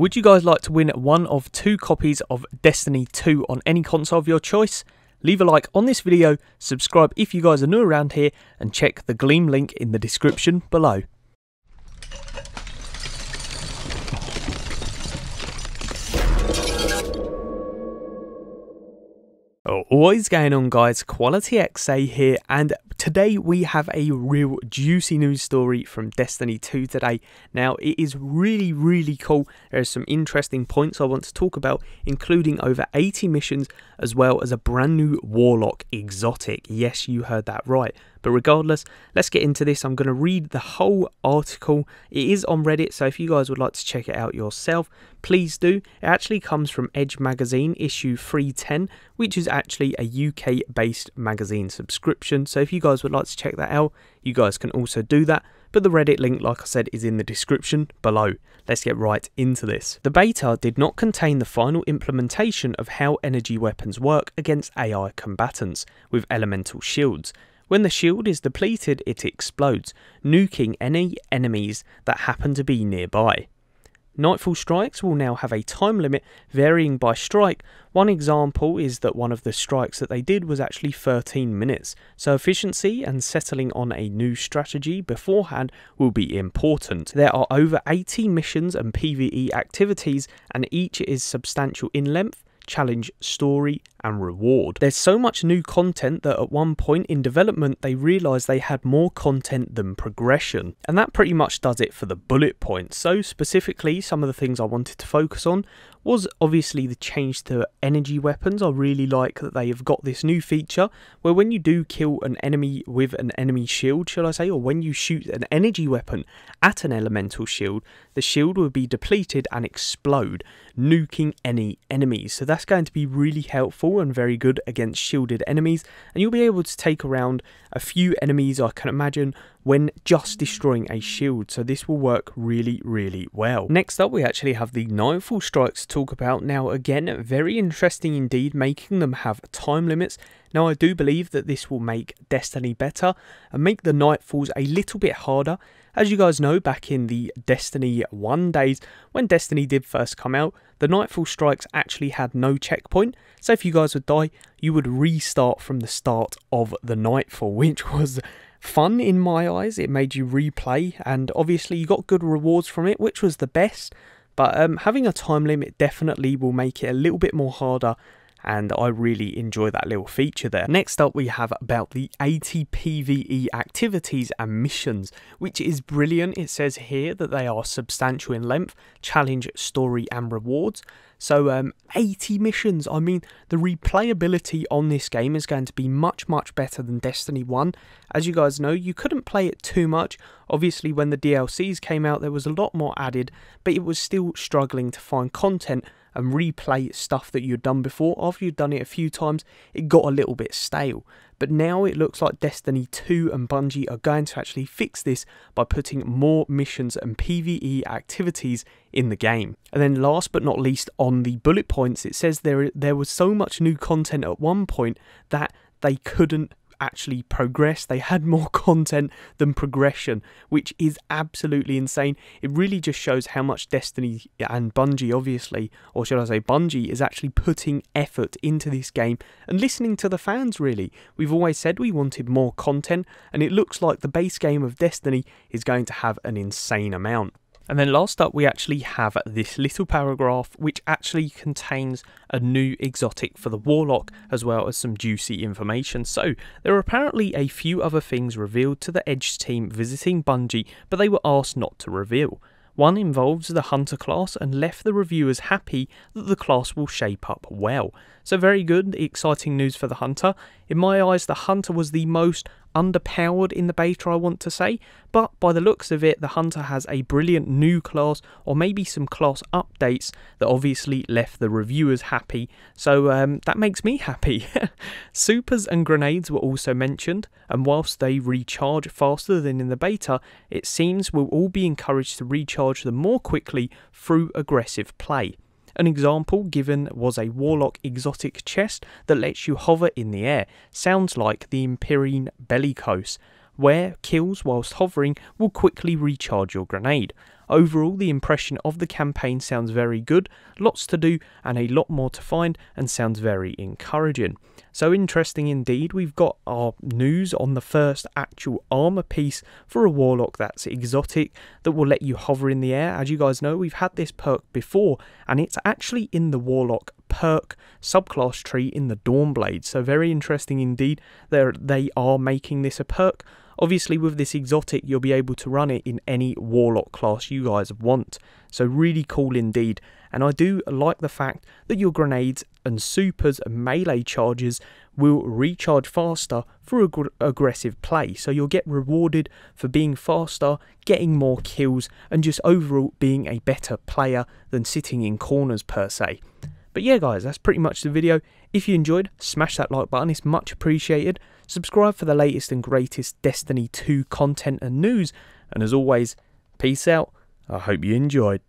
Would you guys like to win one of 2 copies of Destiny 2 on any console of your choice? Leave a like on this video, subscribe if you guys are new around here, and check the Gleam link in the description below. What is going on, guys? Quality XA here, and today we have a real juicy news story from Destiny 2 today. Now, it is really cool. There are some interesting points I want to talk about, including over 80 missions, as well as a brand new Warlock exotic. Yes, you heard that right. But regardless, let's get into this. I'm going to read the whole article. It is on Reddit, so if you guys would like to check it out yourself, please do. It actually comes from Edge Magazine, issue 310, which is actually a UK-based magazine subscription. So if you guys would like to check that out, you guys can also do that. But the Reddit link, like I said, is in the description below. Let's get right into this. The beta did not contain the final implementation of how energy weapons work against AI combatants with elemental shields. When the shield is depleted, it explodes, nuking any enemies that happen to be nearby. Nightfall strikes will now have a time limit varying by strike. One example is that one of the strikes that they did was actually 13 minutes, so efficiency and settling on a new strategy beforehand will be important. There are over 80 missions and PvE activities, and each is substantial in length, challenge, story and reward. There's so much new content that at one point in development they realised they had more content than progression, and that pretty much does it for the bullet points. So specifically, some of the things I wanted to focus on was obviously the change to energy weapons. I really like that they have got this new feature where when you do kill an enemy with an enemy shield, shall I say, or when you shoot an energy weapon at an elemental shield, the shield will be depleted and explode, nuking any enemies. So that's going to be really helpful and very good against shielded enemies, and you'll be able to take around a few enemies, I can imagine, when just destroying a shield. So this will work really well. Next up, we actually have the Nightfall strikes to talk about. Now again, very interesting indeed, making them have time limits. Now I do believe that this will make Destiny better and make the Nightfalls a little bit harder. As you guys know, back in the Destiny 1 days, when Destiny did first come out, the Nightfall strikes actually had no checkpoint. So if you guys would die, you would restart from the start of the Nightfall, which was fun in my eyes. It made you replay, and obviously you got good rewards from it, which was the best. But having a time limit definitely will make it a little bit more harder, and I really enjoy that little feature there. Next up, we have about the 80 PvE activities and missions, which is brilliant. It says here that they are substantial in length, challenge, story and rewards. So 80 missions. I mean, the replayability on this game is going to be much better than Destiny 1. As you guys know, you couldn't play it too much. Obviously, when the DLCs came out, there was a lot more added, but it was still struggling to find content and replay stuff that you'd done before. After you'd done it a few times, it got a little bit stale. But now it looks like Destiny 2 and Bungie are going to actually fix this by putting more missions and PvE activities in the game. And then last but not least, on the bullet points, it says there was so much new content at one point that they couldn't actually progress. They had more content than progression, which is absolutely insane. It really just shows how much Destiny and Bungie, obviously, or should I say Bungie, is actually putting effort into this game and listening to the fans, really. We've always said we wanted more content, and it looks like the base game of Destiny is going to have an insane amount. And then last up, we actually have this little paragraph which actually contains a new exotic for the Warlock, as well as some juicy information. So there are apparently a few other things revealed to the Edge team visiting Bungie, but they were asked not to reveal. One involves the Hunter class and left the reviewers happy that the class will shape up well. So very good, exciting news for the Hunter. In my eyes, the Hunter was the most underpowered in the beta, I want to say, but by the looks of it, the Hunter has a brilliant new class, or maybe some class updates that obviously left the reviewers happy, so that makes me happy. Supers and grenades were also mentioned, and whilst they recharge faster than in the beta, it seems we'll all be encouraged to recharge them more quickly through aggressive play. An example given was a Warlock exotic chest that lets you hover in the air. Sounds like the Empyrrean Bellicose, where kills whilst hovering will quickly recharge your grenade. overall the impression of the campaign sounds very good, lots to do and a lot more to find, and sounds very encouraging. So interesting indeed. We've got our news on the first actual armor piece for a Warlock that's exotic, that will let you hover in the air. As you guys know, we've had this perk before, and it's actually in the Warlock perk subclass tree in the Dawnblade. So very interesting indeed. They are making this a perk. Obviously with this exotic you'll be able to run it in any Warlock class you guys want. So really cool indeed. And I do like the fact that your grenades and supers and melee charges will recharge faster for aggressive play. So you'll get rewarded for being faster, getting more kills, and just overall being a better player than sitting in corners per se. But yeah guys, that's pretty much the video. If you enjoyed, smash that like button, it's much appreciated. Subscribe for the latest and greatest Destiny 2 content and news. And as always, peace out. I hope you enjoyed.